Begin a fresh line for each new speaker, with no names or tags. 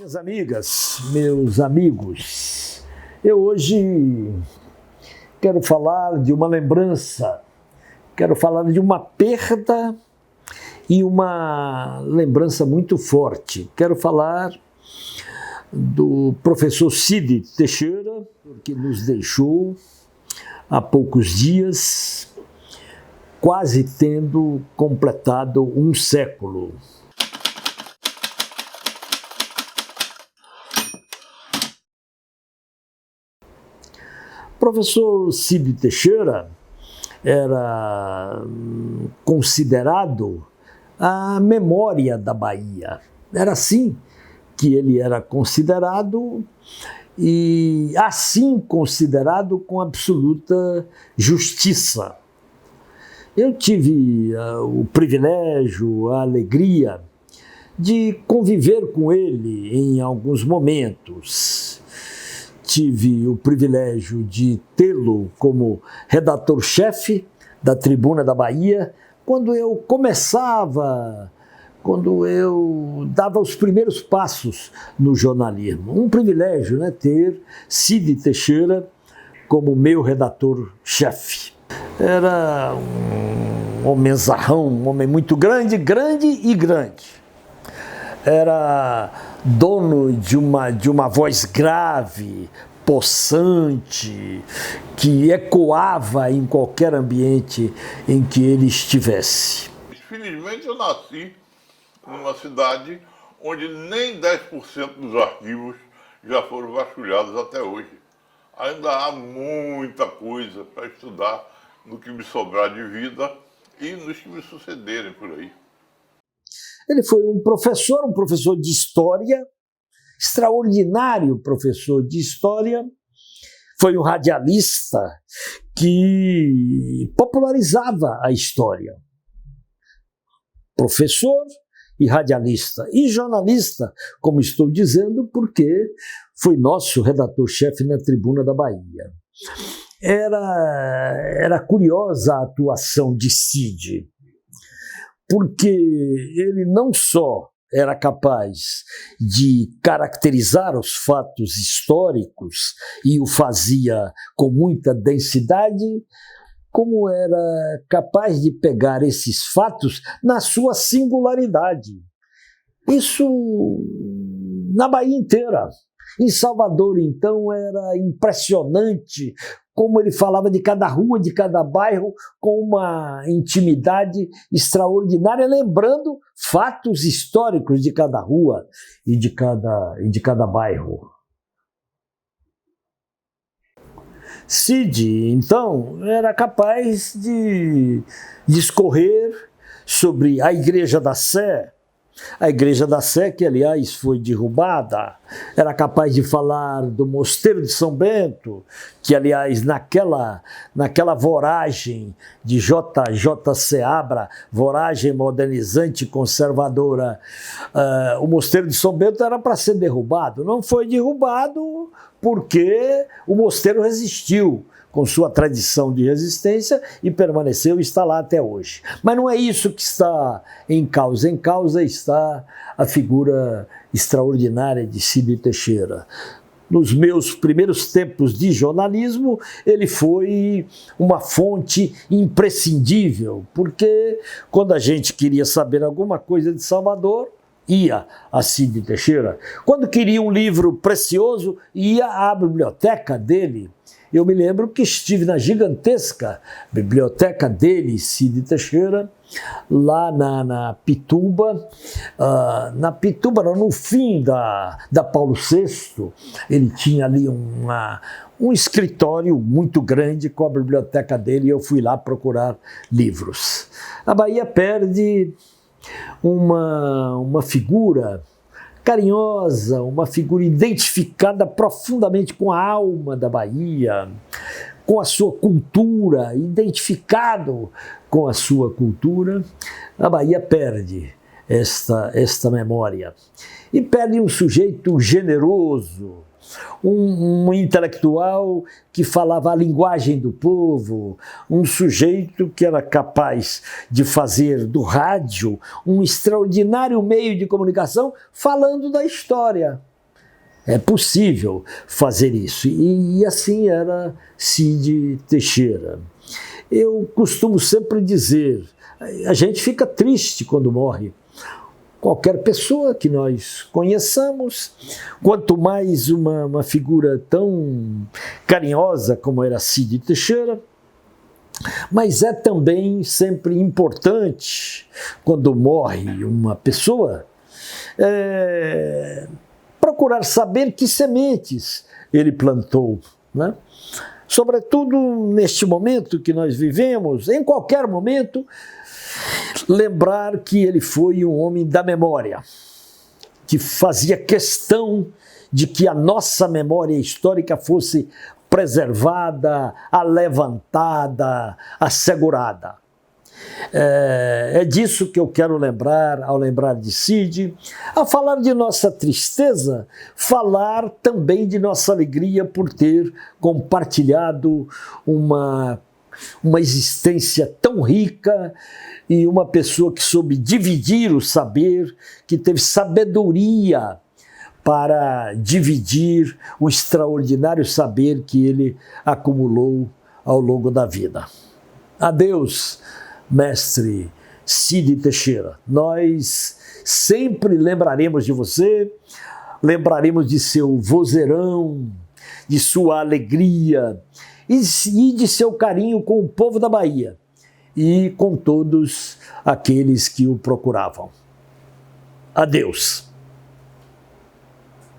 Minhas amigas, meus amigos, eu hoje quero falar de uma lembrança, quero falar de uma perda e uma lembrança muito forte. Quero falar do professor Cid Teixeira, que nos deixou há poucos dias, quase tendo completado um século. O professor Cid Teixeira era considerado a memória da Bahia. Era assim que ele era considerado e assim considerado com absoluta justiça. Eu tive o privilégio, a alegria de conviver com ele em alguns momentos. Tive o privilégio de tê-lo como redator-chefe da Tribuna da Bahia, quando eu começava, quando eu dava os primeiros passos no jornalismo. Um privilégio, né, ter Cid Teixeira como meu redator-chefe. Era um homenzarrão, um homem muito grande, grande e grande. Era dono de uma voz grave, possante, que ecoava em qualquer ambiente em que ele estivesse.
Felizmente eu nasci numa cidade onde nem 10% dos arquivos já foram vasculhados até hoje. Ainda há muita coisa para estudar no que me sobrar de vida e nos que me sucederem por aí.
Ele foi um professor de história, extraordinário professor de história. Foi um radialista que popularizava a história. Professor e radialista. E jornalista, como estou dizendo, porque foi nosso redator-chefe na Tribuna da Bahia. Era curiosa a atuação de Cid, porque ele não só era capaz de caracterizar os fatos históricos e o fazia com muita densidade, como era capaz de pegar esses fatos na sua singularidade. Isso na Bahia inteira. Em Salvador, então, era impressionante como ele falava de cada rua, de cada bairro, com uma intimidade extraordinária, lembrando fatos históricos de cada rua e de cada bairro. Cid, então, era capaz de discorrer sobre a Igreja da Sé, que, aliás, foi derrubada. Era capaz de falar do Mosteiro de São Bento, que, aliás, naquela voragem de J.J. Seabra, voragem modernizante e conservadora, o Mosteiro de São Bento era para ser derrubado. Não foi derrubado porque o mosteiro resistiu com sua tradição de resistência e permaneceu e está lá até hoje. Mas não é isso que está em causa. Em causa está a figura extraordinária de Cid Teixeira. Nos meus primeiros tempos de jornalismo, ele foi uma fonte imprescindível, porque quando a gente queria saber alguma coisa de Salvador, ia a Cid Teixeira. Quando queria um livro precioso, ia à biblioteca dele. Eu me lembro que estive na gigantesca biblioteca dele, Cid Teixeira, lá na Pituba, no fim da Paulo VI. Ele tinha ali um escritório muito grande com a biblioteca dele e eu fui lá procurar livros. A Bahia perde uma figura carinhosa, uma figura identificada profundamente com a alma da Bahia, com a sua cultura, identificado com a sua cultura. A Bahia perde esta memória. E perde um sujeito generoso, um intelectual que falava a linguagem do povo, um sujeito que era capaz de fazer do rádio um extraordinário meio de comunicação falando da história. É possível fazer isso. E assim era Cid Teixeira. Eu costumo sempre dizer, a gente fica triste quando morre qualquer pessoa que nós conheçamos, quanto mais uma figura tão carinhosa como era Cid Teixeira. Mas é também sempre importante, quando morre uma pessoa, procurar saber que sementes ele plantou, né? Sobretudo neste momento que nós vivemos, em qualquer momento, lembrar que ele foi um homem da memória, que fazia questão de que a nossa memória histórica fosse preservada, alevantada, assegurada. É disso que eu quero lembrar ao lembrar de Cid. Ao falar de nossa tristeza, falar também de nossa alegria por ter compartilhado uma existência tão rica e uma pessoa que soube dividir o saber, que teve sabedoria para dividir o extraordinário saber que ele acumulou ao longo da vida. Adeus, mestre Cid Teixeira. Nós sempre lembraremos de você, lembraremos de seu vozeirão, de sua alegria e de seu carinho com o povo da Bahia e com todos aqueles que o procuravam. Adeus.